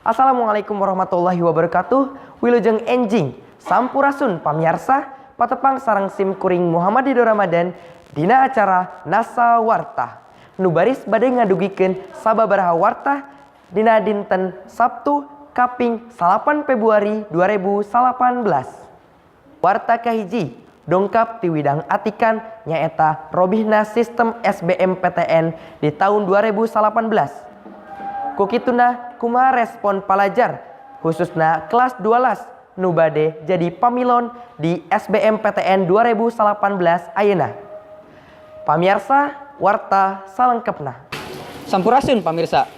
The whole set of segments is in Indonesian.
Assalamualaikum warahmatullahi wabarakatuh. Wilujeng enjing sampurasun pamirsa patepang sareng sim kuring Muhammad Dido Ramadan dina acara Nasa Warta. Nu baris bade ngadugikeun sababaraha warta dina dinten Sabtu kaping 8 Februari 2018. Warta kahiji dongkap ti widang atikan nyaeta robihna sistem SBMPTN di tahun 2018. Kukituna kumaha respon pelajar khususna kelas 12 nu bade jadi pamilon di SBMPTN 2018 ayeuna. Pamirsa, warta salengkepna. Sampurasun pamirsa.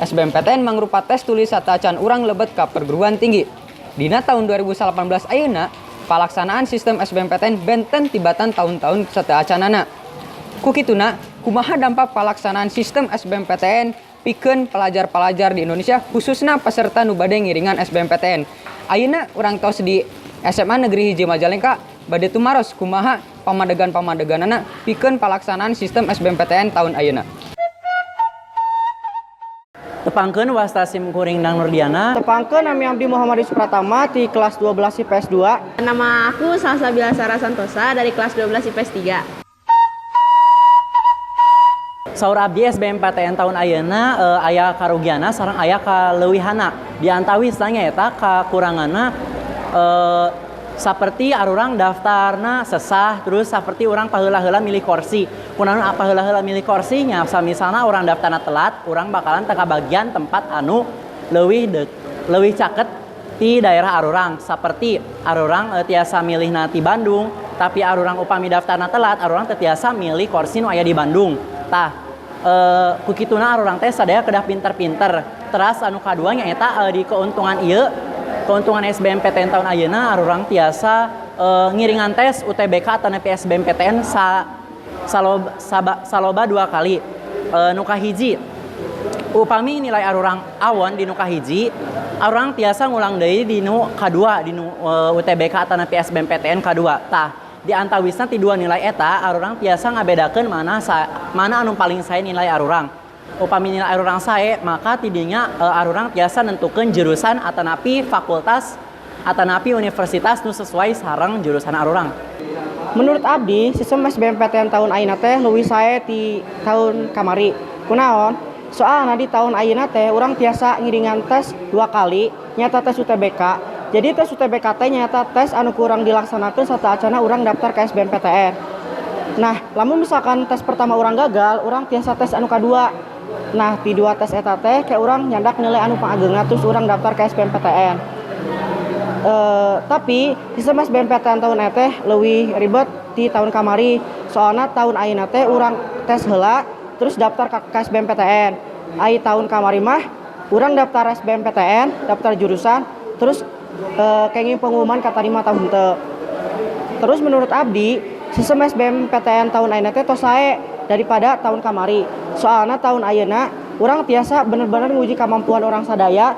SBMPTN mangrupa tes tulis sataacan urang lebet ka perguruan tinggi. Dina tahun 2018 ayeuna, palaksanaan sistem SBMPTN benten tibatan tahun-tahun sataacanana. Kukituna, kumaha dampak palaksanaan sistem SBMPTN pikeun pelajar-pelajar di Indonesia khususna peserta nu bade ngiringan SBMPTN. Ayeuna urang tos di SMA Negeri Hiji Majalengka bade tumaros kumaha pamadegan-pamadeganana pikeun palaksanaan sistem SBMPTN tahun ayeuna. Tepangkeun wasta sim kuring Nang Nurdiana. Tepangkeun nami abdi Muhammad Yusuf Pratama di kelas 12 IPS 2. Nama aku Salsabila Sara Santosa dari kelas 12 IPS 3. Saur abdi SBMPTN tahun ayeuna aya karugiana sareng aya kaleuwihana. Di antawisna nyaeta kakuranganna saperti arurang daftarna sesah, terus saperti urang paheula-heula milih kursi. Kunaon paheula-heula milih kursi nya samisalna urang daftarna telat, urang bakalan teu kabagian tempat anu leuwih caket ti daerah arurang. Saperti arurang tiasa milihna ti Bandung, tapi arurang upami daftarna telat, arurang teu tiasa milih kursi nu aya di Bandung. Tah kukituna arurang teh sadaya kedah pinter-pinter. Teras anu kadua nyaeta di keuntungan SBMPTN tahun ayeuna arurang tiasa ngiringan tes UTBK atau nepi SBMPTN saloba 2 kali. Nu kahiji upami nilai arurang awon di nu kahiji, arurang tiasa ngulang deui di nu kadua di nu UTBK atau nepi SBMPTN kadua. Tah di antawisna ti dua nilai eta arurang tiasa ngabedakeun mana anu paling sae nilai arurang. Upami nilai arurang sae maka tidinya arurang tiasa nentukeun jurusan atanapi fakultas atanapi universitas nu sesuai sareng jurusan arurang. Menurut abdi, sistem SBMPTN tahun ayeuna teh leuwih sae ti tahun kamari. Kunaon? Soalna di tahun ayeuna teh urang tiasa ngiringan tes 2 kali, nyata tes UTBK. Jadi tes UTBK teh nyata tes anu kurang dilaksanakeun sataacana urang daftar ke SBMPTN. Nah, lamun misalkan tes pertama urang gagal, urang tiasa tes anu kadua. Nah, di 2 tes eta teh kayak urang nyandak nilai anu pangageungna terus urang daftar ke SBMPTN. Tapi sistem SBMPTN tahun eta teh leuwih ribet di tahun kamari. Soalna tahun ayeuna teh urang tes heula terus daftar ke SBMPTN. Ai tahun kamari mah urang daftar SBMPTN, daftar jurusan, terus kenging pengumuman katarima tahun teu. Terus menurut abdi, sistem SBMPTN tahun ayeuna teh tos sae daripada tahun kamari. Soalna tahun ayeuna urang tiasa bener-bener nguji kemampuan orang sadaya.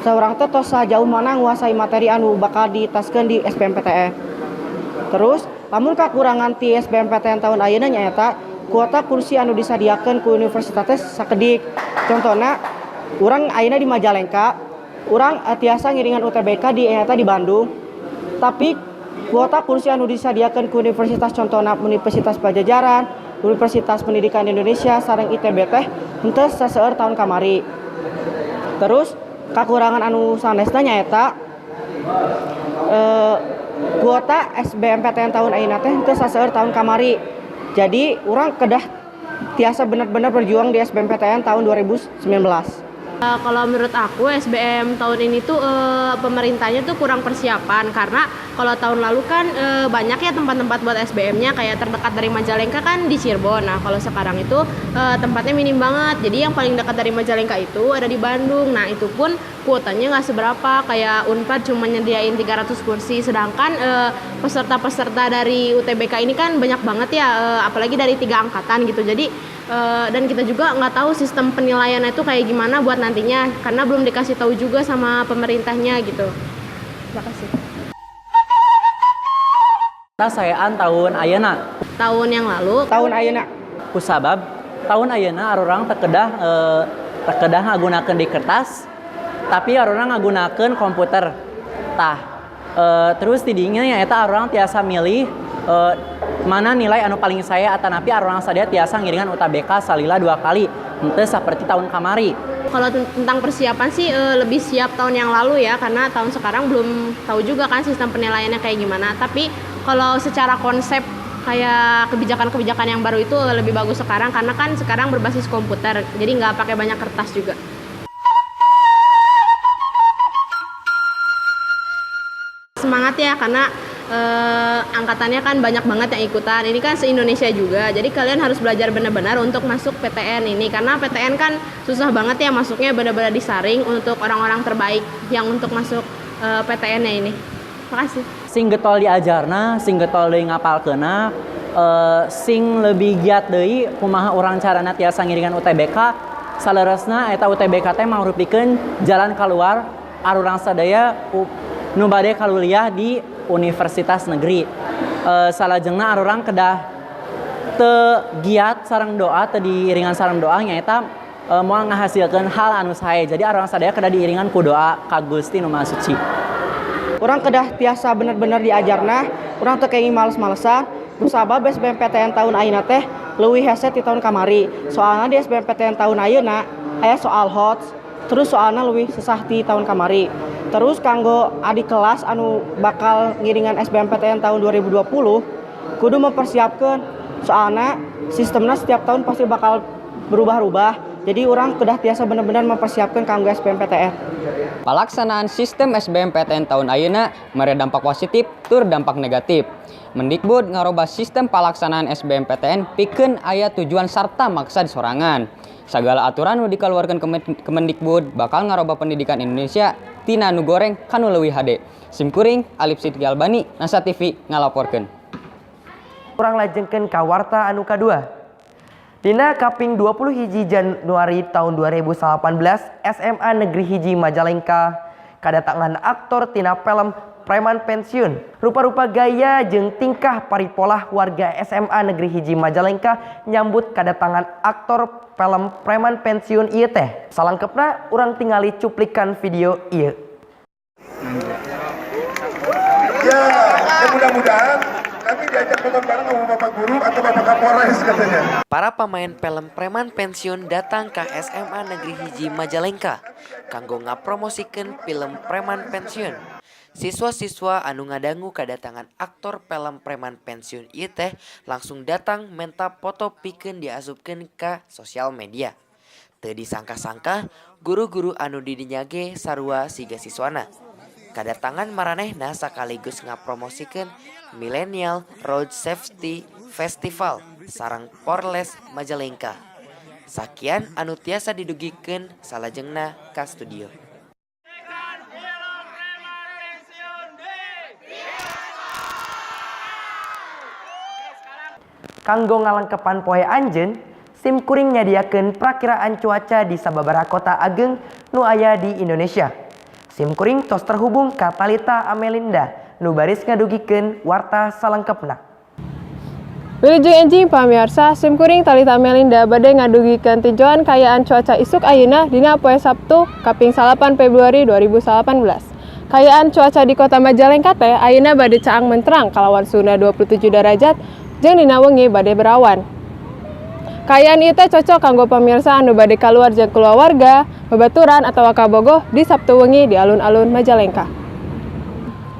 Saurang teh tos sajauh mana nguasai materi anu bakal ditaskeun di SBMPTN. Terus lamun kakurangan ti SBMPTN tahun ayeuna nyaeta kuota kursi anu disadiakeun ku universitas teh sakedik. Contohna urang ayeuna di Majalengka, urang tiasa ngiringan UTBK di Bandung, tapi kuota kursi anu disadiakeun ku universitas contohna Universitas Pajajaran, Universitas Pendidikan Indonesia sareng ITB teh henteu saseueur tahun kamari. Terus kakurangan anu sanesna nyaeta kuota SBMPTN tahun ayeuna teh henteu saseueur tahun kamari. Jadi urang kedah tiasa benar-benar berjuang di SBMPTN tahun 2019. Kalau menurut aku SBM tahun ini tuh pemerintahnya tuh kurang persiapan karena kalau tahun lalu kan banyak ya tempat-tempat buat SBM-nya kayak terdekat dari Majalengka kan di Cirebon. Nah kalau sekarang itu tempatnya minim banget. Jadi yang paling dekat dari Majalengka itu ada di Bandung. Nah itu pun kuotanya nggak seberapa, kayak Unpad cuma nyediain 300 kursi. Sedangkan peserta-peserta dari UTBK ini kan banyak banget ya, apalagi dari 3 angkatan gitu. Jadi dan kita juga nggak tahu sistem penilaiannya itu kayak gimana buat nantinya karena belum dikasih tahu juga sama pemerintahnya gitu. Terima kasih. Sayaan tahun ayeuna. Tahun yang lalu Tahun ayeuna. Kusabab tahun ayeuna arurang terkedah ngagunakeun di kertas, tapi arurang ngagunakeun komputer. Tah, terus tidinya nyaeta arurang tiasa milih mana nilai anu paling saya atanapi arurang sadaya tiasa ngiringan UTBK salila 2 kali, henteu saperti tahun kamari. kalau tentang persiapan sih lebih siap tahun yang lalu ya, karena tahun sekarang belum tahu juga kan sistem penilaiannya kayak gimana. Tapi kalau secara konsep kayak kebijakan-kebijakan yang baru itu lebih bagus sekarang, karena kan sekarang berbasis komputer, jadi nggak pakai banyak kertas juga. Semangat ya, karena angkatannya kan banyak banget yang ikutan. Ini kan se-Indonesia juga, jadi kalian harus belajar benar-benar untuk masuk PTN ini, karena PTN kan susah banget ya masuknya, benar-benar disaring untuk orang-orang terbaik yang untuk masuk PTN-nya ini. Makasih. Sing getol diajarna, sing getol deui ngapalkeunna, sing lebih giat deui kumaha urang carana tiasa ngiringan UTBK, saleresna eta UTBK teh mangrupikeun jalan keluar arurang sadaya nu bade kaluliah di universitas negeri. Salajengna arurang kedah teu giat sareng doa, teu diiringan sareng doa nyaeta moal ngahasilkeun hal anu sae. Jadi arurang sadaya kedah diiringan ku doa ka Gusti Nu Maha Suci. Urang kedah tiasa bener-bener diajarna, urang teu kenging males-malesan. Kusabab SBMPTN tahun ayeuna teh leuwih hese ti tahun kamari. Soalna di SBMPTN tahun ayeuna aya soal HOTS, terus soalna leuwih sesah ti tahun kamari. Terus kanggo adik kelas anu bakal ngiringan SBMPTN tahun 2020 kudu mempersiapkan, soalna sistemnya setiap tahun pasti bakal berubah-ubah. Jadi orang kedah tiasa benar-benar mempersiapkan kanggo SBMPTN. Pelaksanaan sistem SBMPTN tahun ayeuna mere dampak positif tur dampak negatif. Mendikbud ngarobah sistem pelaksanaan SBMPTN pikeun aya tujuan sarta maksad sorangan. Sagala aturan nu dikaluarkeun Kemendikbud bakal ngarobah pendidikan Indonesia tina nu goreng kanu leuwih hade. Simkuring Alif Siti Albani, Nasa TV ngalaporkeun. Urang lajengkeun ka warta anu kadua. Dina kaping 21 Januari tahun 2018, SMA Negeri Hiji Majalengka kadatangan aktor tina film Preman Pensiun. Rupa-rupa gaya jeung tingkah paripolah warga SMA Negeri Hiji Majalengka nyambut kadatangan aktor film Preman Pensiun ieu teh. Salangkepna urang tingali cuplikan video ieu. Ya, mudah-mudahan nanti diajak nonton bareng sama Bapak Guru atau Bapak Kapolres katanya. Para pemain film Preman Pensiun datang ke SMA Negeri Hiji Majalengka kanggo ngapromosikeun film Preman Pensiun. Siswa-siswa anu ngadangu kedatangan aktor film Preman Pensiun ieu teh langsung datang menta foto pikeun diasupkeun ka sosial media. Teu disangka-sangka guru-guru anu di dinya ge sarua siga siswana. Kedatangan maranehna sakaligus ngapromosikeun Millennial Road Safety Festival sareng Porles Majalengka. Sakian anu tiasa didugikeun salajengna ka studio. Kanggo ngalengkepan poe anjeun, simkuring nyadiakeun prakiraan cuaca di sababaraha kota ageng nu aya di Indonesia. Simkuring tos terhubung ka Talita Amelinda nu baris ngadugikeun warta salengkepna. Wilujeng enjing pamirsa, simkuring Talita Amelinda bade ngadugikeun tinjauan kayaan cuaca isuk ayeuna dina poe Sabtu kaping 8 Februari 2018. Kayaan cuaca di kota Majalengka teh ayeuna bade caang menterang kalawan suhu 27 derajat jeung dina wengi bade berawan. Kayaan ieu teh cocok kanggo pamirsa anu bade kaluar jeung keluarga, babaturan atawa kabogoh di Sabtu wengi di alun-alun Majalengka.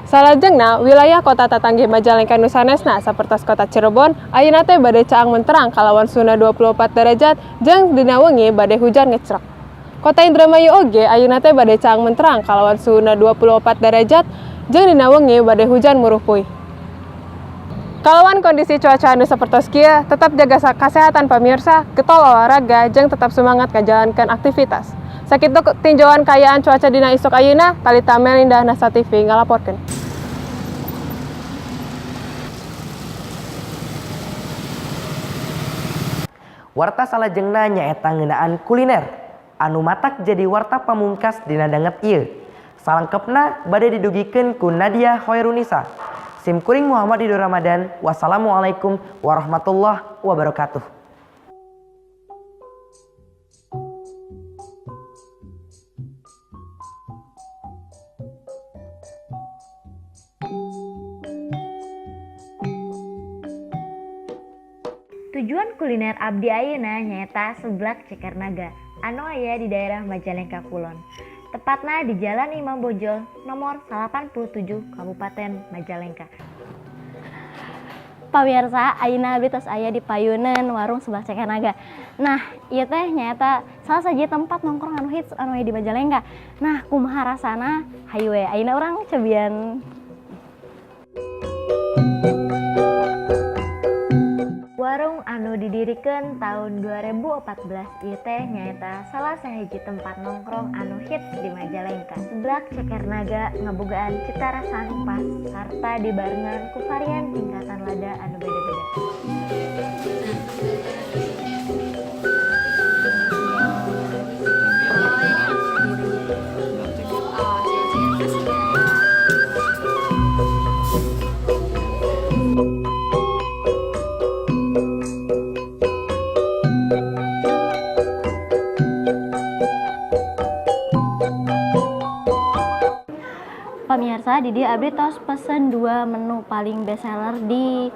Salajengna wilayah kota tatanggih Majalengka nu sanesna sapertos kota Cirebon ayeuna teh bade caang menterang kalawan suhu 24 derajat jeung dina wengi bade hujan ngecrek. Kota Indramayu oge ayeuna teh bade caang menterang kalawan suhu 24 derajat jeung dina wengi bade hujan muruh puy. Kalawan kondisi cuaca anu sapertos kieu, tetap jaga kesehatan pamirsa, getol olahraga, jeung tetap semangat ngajalankeun aktivitas. Sakitu tinjauan kayaan cuaca dina isuk ayeuna, Talita Amelinda, Nasa TV ngalaporkeun. Warta salajengna nyaeta ngeunaan kuliner anu matak jadi warta pamungkas dina danget ieu. Salangkepna bade didugikeun ku Nadia Hoirunisa. Sim Kuring Muhammad Ridho Ramadan. Wassalamualaikum warahmatullahi wabarakatuh. Tujuan kuliner abdi ayeuna nyaeta seblak ceker naga anu aya di daerah Majalengka Kulon. Tepatna di Jalan Imam Bonjol nomor 87 Kabupaten Majalengka. Pamirsa, ayeuna abdi tos aya di payuneun warung seblak ceker naga. Nah, ieu teh nyaeta salah saji tempat nongkrong anu hits anu aya di Majalengka. Nah, kumaha rasana? Hayu we, ayeuna urang cobian. Warung anu didirikan tahun 2014 ieu teh nyaeta salah sahiji tempat nongkrong anu hits di Majalengka. Seblak ceker naga ngabogaan cita rasa anu pas sarta dibarengan ku varian tingkatan lada anu beda-beda. Pamirsa, di dia abdi tos pesen 2 menu paling best seller di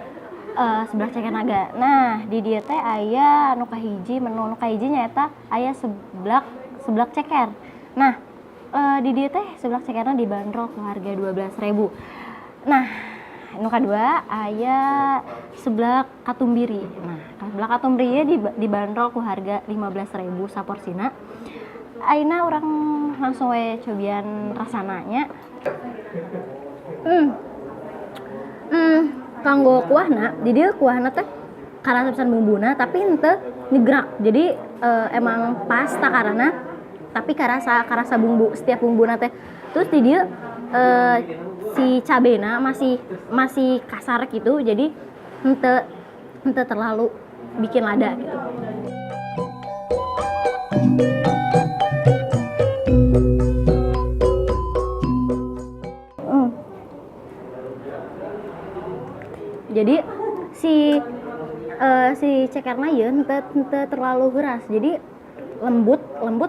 seblak ceker naga. Nah, di dia teh aya anu kahiji, menu anu kahiji nyaeta aya seblak ceker. Nah, di dia teh seblak cekerna dibanderol ku harga 12.000. Nah, anu kadua aya seblak katumbiri. Nah, seblak katumbiri dibanderol ku harga 15.000 saporsina. Ayeuna urang langsung we cobian rasananya. Kanggo kuahna, di dieu kuahna teh karasa pisan bumbuna tapi henteu nyegrak. Jadi emang pas takarana tapi karasa bumbu setiap bumbuna teh. Terus di dieu si cabena masih kasar gitu. Jadi henteu terlalu bikin lada gitu. Jadi si cekerna ya henteu terlalu heuras. Jadi lembut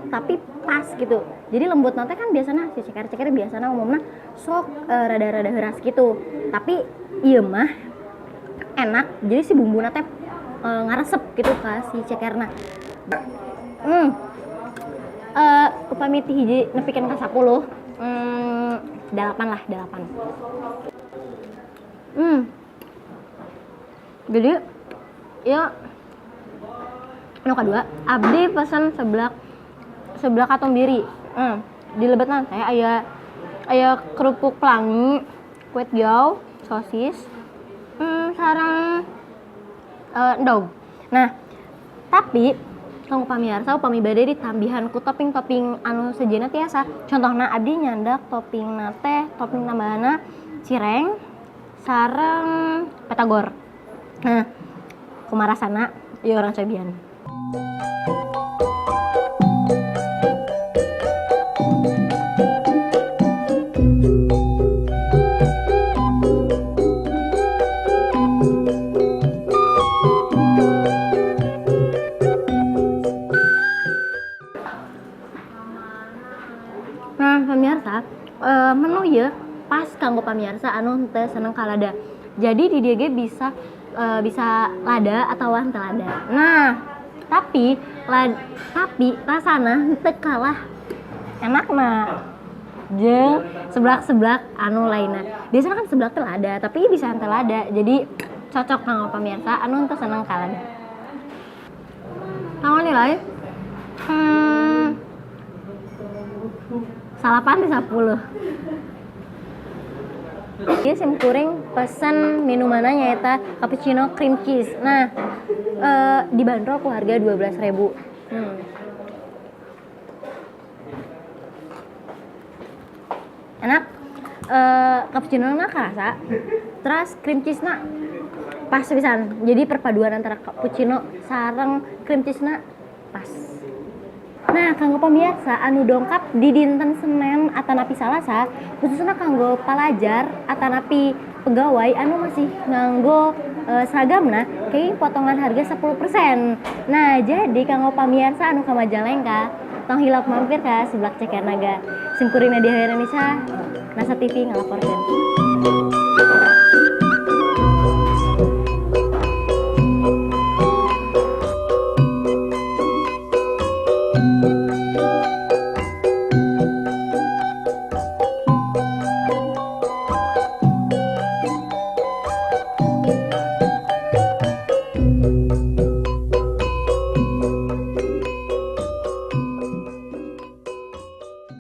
tapi pas gitu. Jadi lembut nanti kan biasanya si ceker biasanya umumnya sok rada heuras gitu. Tapi ieu mah enak. Jadi si bumbu nanti ngaresep gitu ka si cekerna. Upami ti hiji nepikeun ka 10. 8 lah, 8. Jadi ya anu kadua abdi pesan seblak katumbiri. Dilebetna teh aya kerupuk pelangi, kuet jauh, sosis, sareng endog. Nah, tapi kanggo pamirsa upami bade ditambihan ku topping-topping anu sejeuna tiasa. Contohna abdi nyandak toppingna teh, topping tambahana cireng sareng petagor. Nah, kumaha rasana? Ieu urang cobian. Nah, pamirsa, menu ieu pas kanggo pamirsa anu teu seneng kalada. Jadi di dieu ge bisa lada atau henteu lada. Nah, tapi rasana teu kalah enakna jeung seblak anu lainna. Biasanya kan seblak teh lada, tapi bisa henteu lada. Jadi cocok kanggo pamirsa anu teu seneng kalada. Kanggo nilai 8 di 10. Ieu sim kuring pesen minumanna nyaeta cappuccino cream cheese. Nah, dibanderol ku harga 12.000. Enak. Cappuccino-na karasa. Terus cream cheese-na pas pisan. Jadi perpaduan antara cappuccino sareng cream cheese-na pas. Nah, kanggo pamirsa anu dongkap di dinten Senin atanapi Salasa, khususnya kanggo pelajar atanapi pegawai anu masih nganggo seragamna, kayak potongan harga 10%. Nah, jadi kanggo pamirsa anu ka Majalengka, tong hilap mampir ka sebelah Ceker Naga. Simkuring Nadia Indonesia, Nasa TV ngalaporkeun.